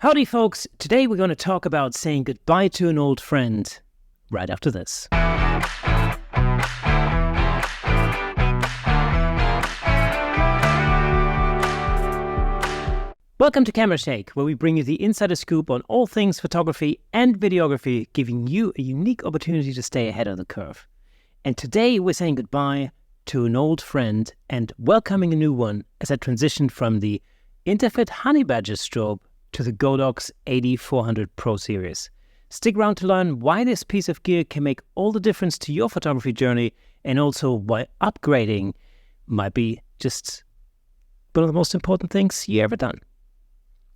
Howdy folks, today we're going to talk about saying goodbye to an old friend right after this. Welcome to Camera Shake, where we bring you the insider scoop on all things photography and videography, giving you a unique opportunity to stay ahead of the curve. And today we're saying goodbye to an old friend and welcoming a new one as I transitioned from the Interfit Honey Badger strobe to the Godox AD400 Pro series. Stick around to learn why this piece of gear can make all the difference to your photography journey, and also why upgrading might be just one of the most important things you ever done.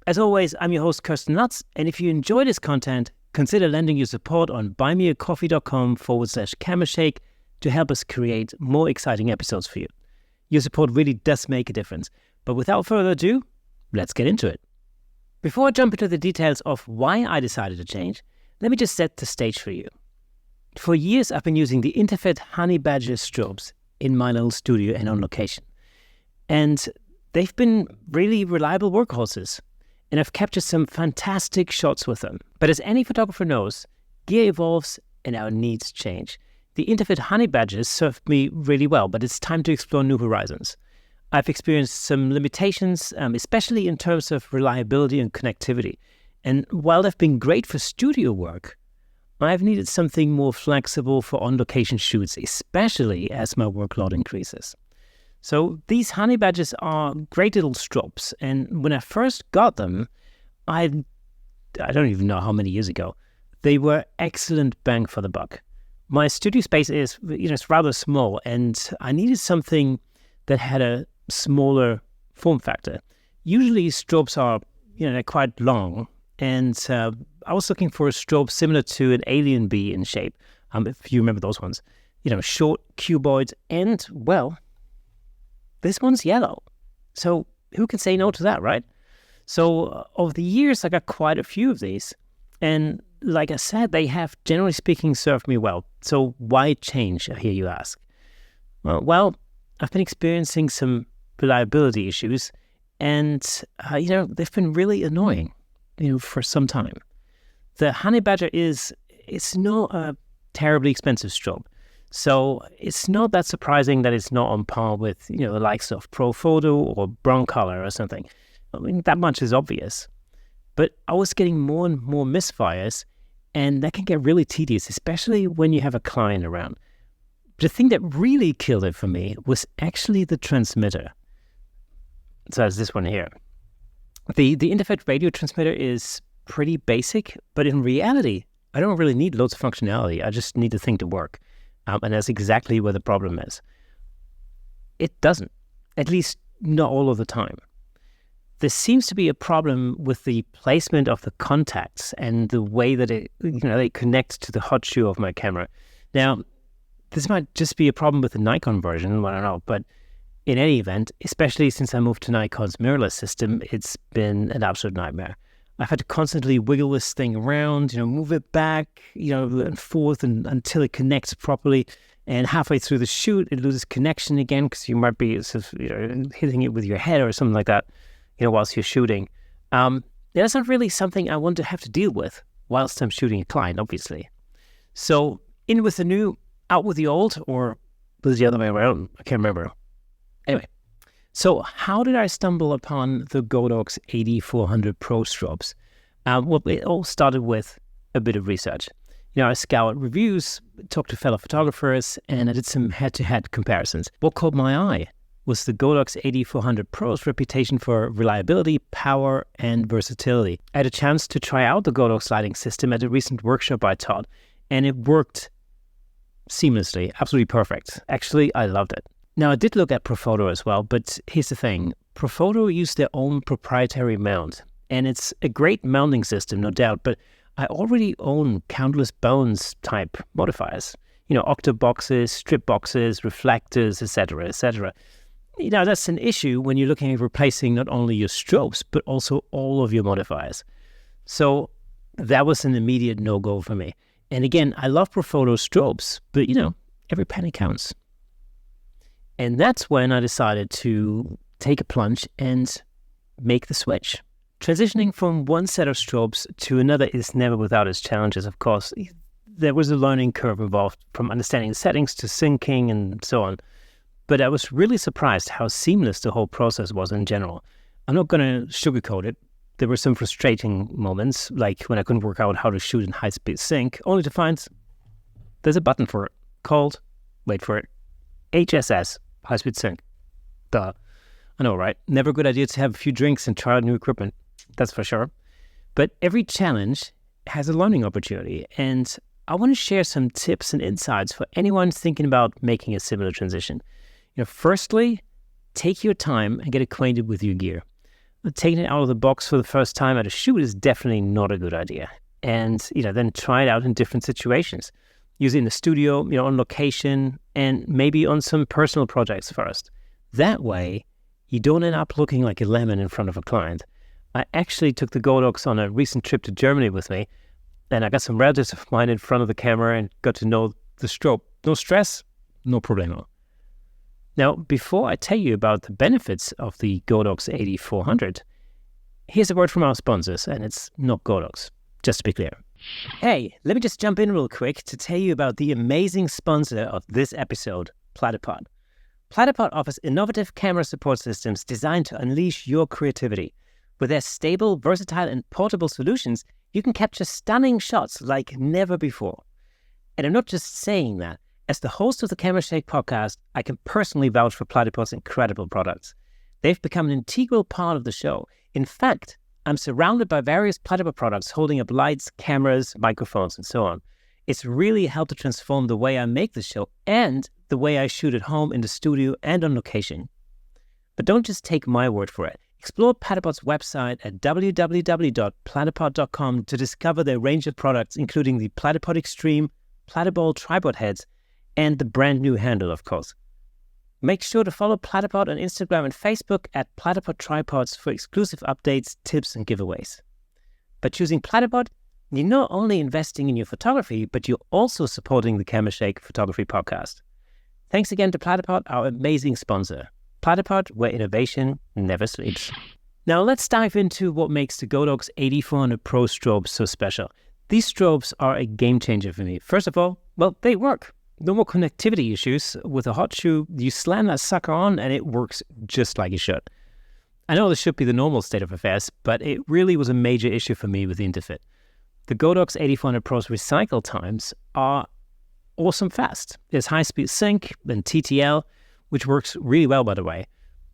As always, I'm your host, Kirsten Lutz, and if you enjoy this content, consider lending your support on buymeacoffee.com/camerashake to help us create more exciting episodes for you. Your support really does make a difference. But without further ado, let's get into it. Before I jump into the details of why I decided to change, let me just set the stage for you. For years, I've been using the Interfit Honey Badger strobes in my little studio and on location. And they've been really reliable workhorses. And I've captured some fantastic shots with them. But as any photographer knows, gear evolves and our needs change. The Interfit Honey Badgers served me really well, but it's time to explore new horizons. I've experienced some limitations, especially in terms of reliability and connectivity. And while they've been great for studio work, I've needed something more flexible for on-location shoots, especially as my workload increases. So these Honey Badgers are great little strobes. And when I first got them, I don't even know how many years ago, they were excellent bang for the buck. My studio space is, it's rather small, and I needed something that had a smaller form factor. Usually strobes are, they're quite long, and I was looking for a strobe similar to an alien bee in shape, if you remember those ones. Short, cuboid, and, well, this one's yellow. So who can say no to that, right? So over the years, I got quite a few of these, and like I said, they have, generally speaking, served me well. So why change, I hear you ask? Well, I've been experiencing some reliability issues, and they've been really annoying, for some time. The Honey Badger it's not a terribly expensive strobe, so it's not that surprising that it's not on par with the likes of Photo or Broncolor or something. I mean, that much is obvious. But I was getting more and more misfires, and that can get really tedious, especially when you have a client around. The thing that really killed it for me was actually the transmitter. So it's this one here. The Interfit radio transmitter is pretty basic, but in reality, I don't really need loads of functionality. I just need the thing to work. And that's exactly where the problem is. It doesn't, at least not all of the time. There seems to be a problem with the placement of the contacts and the way that they connect to the hot shoe of my camera. Now, this might just be a problem with the Nikon version, I don't know, but in any event, especially since I moved to Nikon's mirrorless system, it's been an absolute nightmare. I've had to constantly wiggle this thing around, move it back, and forth until it connects properly. And halfway through the shoot, it loses connection again because you might be hitting it with your head or something like that, whilst you're shooting. That's not really something I want to have to deal with whilst I'm shooting a client, obviously. So in with the new, out with the old, or was it the other way around? I can't remember. Anyway, so how did I stumble upon the Godox AD400 Pro strobes? Well, it all started with a bit of research. I scoured reviews, talked to fellow photographers, and I did some head-to-head comparisons. What caught my eye was the Godox AD400 Pro's reputation for reliability, power, and versatility. I had a chance to try out the Godox lighting system at a recent workshop I taught, and it worked seamlessly, absolutely perfect. Actually, I loved it. Now, I did look at Photo as well, but here's the thing. Photo used their own proprietary mount, and it's a great mounting system, no doubt, but I already own countless bones type modifiers. Octa boxes, strip boxes, reflectors, etc., etc. That's an issue when you're looking at replacing not only your strobes, but also all of your modifiers. So that was an immediate no-go for me. And again, I love Photo strobes, but every penny counts. And that's when I decided to take a plunge and make the switch Transitioning from one set of strobes to another is never without its challenges, of course. There was a learning curve involved, from understanding the settings to syncing and so on. But I was really surprised how seamless the whole process was in general. I'm not going to sugarcoat it. There were some frustrating moments, like when I couldn't work out how to shoot in high-speed sync, only to find there's a button for it called, wait for it, HSS, high-speed sync. Duh. I know, right? Never a good idea to have a few drinks and try out new equipment, that's for sure. But every challenge has a learning opportunity, and I want to share some tips and insights for anyone thinking about making a similar transition. Firstly, take your time and get acquainted with your gear. Taking it out of the box for the first time at a shoot is definitely not a good idea. And, then try it out in different situations. Use it in the studio, on location, and maybe on some personal projects first. That way, you don't end up looking like a lemon in front of a client. I actually took the Godox on a recent trip to Germany with me, and I got some relatives of mine in front of the camera and got to know the strobe. No stress, no problemo. Now, before I tell you about the benefits of the Godox AD400, here's a word from our sponsors, and it's not Godox, just to be clear. Hey, let me just jump in real quick to tell you about the amazing sponsor of this episode, Platypod. Platypod offers innovative camera support systems designed to unleash your creativity. With their stable, versatile, and portable solutions, you can capture stunning shots like never before. And I'm not just saying that. As the host of the Camera Shake podcast, I can personally vouch for Platypod's incredible products. They've become an integral part of the show. In fact, I'm surrounded by various Platypod products holding up lights, cameras, microphones, and so on. It's really helped to transform the way I make the show and the way I shoot at home, in the studio, and on location. But don't just take my word for it. Explore Platypod's website at www.platypod.com to discover their range of products, including the Platypod Extreme, Platypod tripod heads, and the brand new handle, of course. Make sure to follow Platypod on Instagram and Facebook at Platypod Tripods for exclusive updates, tips, and giveaways. By choosing Platypod, you're not only investing in your photography, but you're also supporting the Camera Shake Photography Podcast. Thanks again to Platypod, our amazing sponsor. Platypod, where innovation never sleeps. Now let's dive into what makes the Godox AD400 Pro strobes so special. These strobes are a game changer for me. First of all, well, they work. No more connectivity issues. With a hot shoe, you slam that sucker on and it works just like it should. I know this should be the normal state of affairs, but it really was a major issue for me with the Interfit. The Godox AD400 Pro's recycle times are awesome fast. There's high-speed sync and TTL, which works really well, by the way.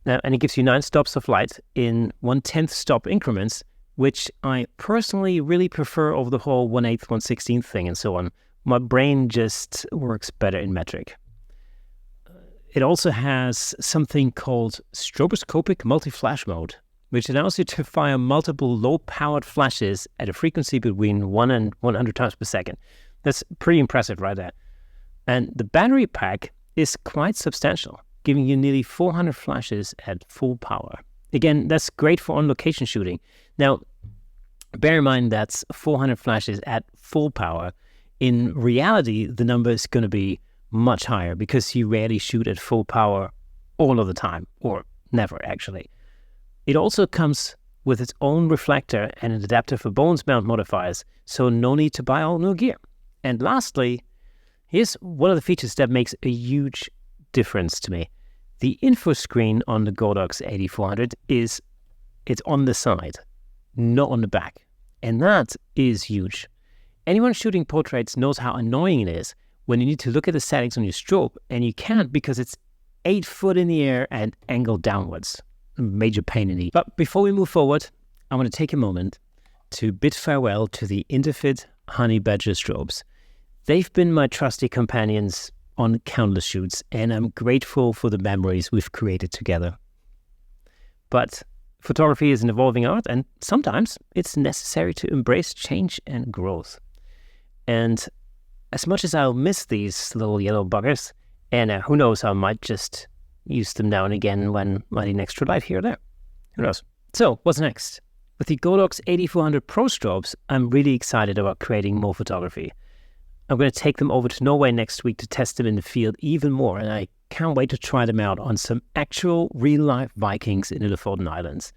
And it gives you 9 stops of light in 1/10 stop increments, which I personally really prefer over the whole 1/8, 1/16 thing and so on. My brain just works better in metric. It also has something called stroboscopic multi-flash mode, which allows you to fire multiple low-powered flashes at a frequency between 1 and 100 times per second. That's pretty impressive right there. And the battery pack is quite substantial, giving you nearly 400 flashes at full power. Again, that's great for on-location shooting. Now, bear in mind that's 400 flashes at full power. In reality, the number is going to be much higher because you rarely shoot at full power all of the time, or never actually. It also comes with its own reflector and an adapter for bones mount modifiers, so no need to buy all new gear. And lastly, here's one of the features that makes a huge difference to me. The info screen on the Godox AD400 it's on the side, not on the back. And that is huge. Anyone shooting portraits knows how annoying it is when you need to look at the settings on your strobe and you can't because it's 8 foot in the air and angled downwards. A major pain in the... But before we move forward, I want to take a moment to bid farewell to the Interfit Honey Badger strobes. They've been my trusty companions on countless shoots, and I'm grateful for the memories we've created together. But photography is an evolving art, and sometimes it's necessary to embrace change and growth. And as much as I'll miss these little yellow buggers, and who knows, I might just use them now and again when I need an extra light here or there. Who knows? So, what's next? With the Godox AD400 Pro strobes, I'm really excited about creating more photography. I'm going to take them over to Norway next week to test them in the field even more, and I can't wait to try them out on some actual real-life Vikings in the LOFOTEN Islands.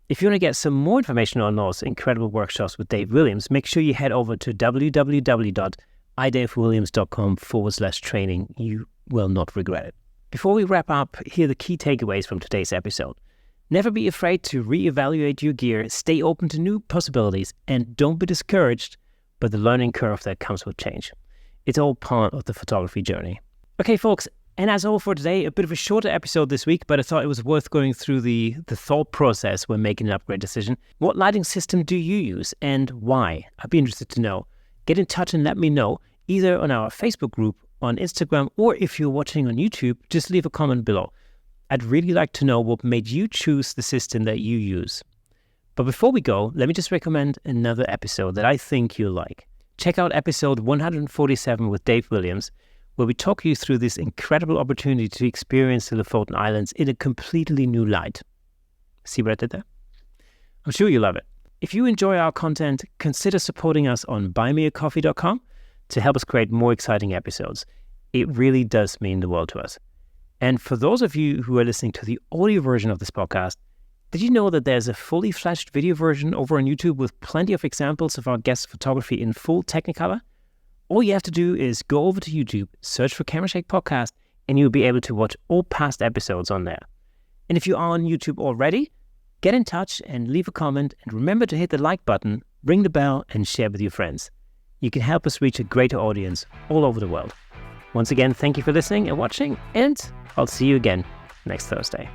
If you want to get some more information on those incredible workshops with Dave Williams, make sure you head over to www.idavewilliams.com/training. You will not regret it. Before we wrap up, here are the key takeaways from today's episode. Never be afraid to reevaluate your gear, stay open to new possibilities, and don't be discouraged by the learning curve that comes with change. It's all part of the photography journey. Okay, folks, and that's all for today. A bit of a shorter episode this week, but I thought it was worth going through the thought process when making an upgrade decision. What lighting system do you use and why? I'd be interested to know. Get in touch and let me know, either on our Facebook group, on Instagram, or if you're watching on YouTube, just leave a comment below. I'd really like to know what made you choose the system that you use. But before we go, let me just recommend another episode that I think you'll like. Check out episode 147 with Dave Williams, where we talk you through this incredible opportunity to experience the Lofoten Islands in a completely new light. See what I did there? I'm sure you'll love it. If you enjoy our content, consider supporting us on buymeacoffee.com to help us create more exciting episodes. It really does mean the world to us. And for those of you who are listening to the audio version of this podcast, did you know that there's a fully fledged video version over on YouTube with plenty of examples of our guest photography in full Technicolor? All you have to do is go over to YouTube, search for Camera Shake Podcast, and you'll be able to watch all past episodes on there. And if you are on YouTube already, get in touch and leave a comment, and remember to hit the like button, ring the bell, and share with your friends. You can help us reach a greater audience all over the world. Once again, thank you for listening and watching, and I'll see you again next Thursday.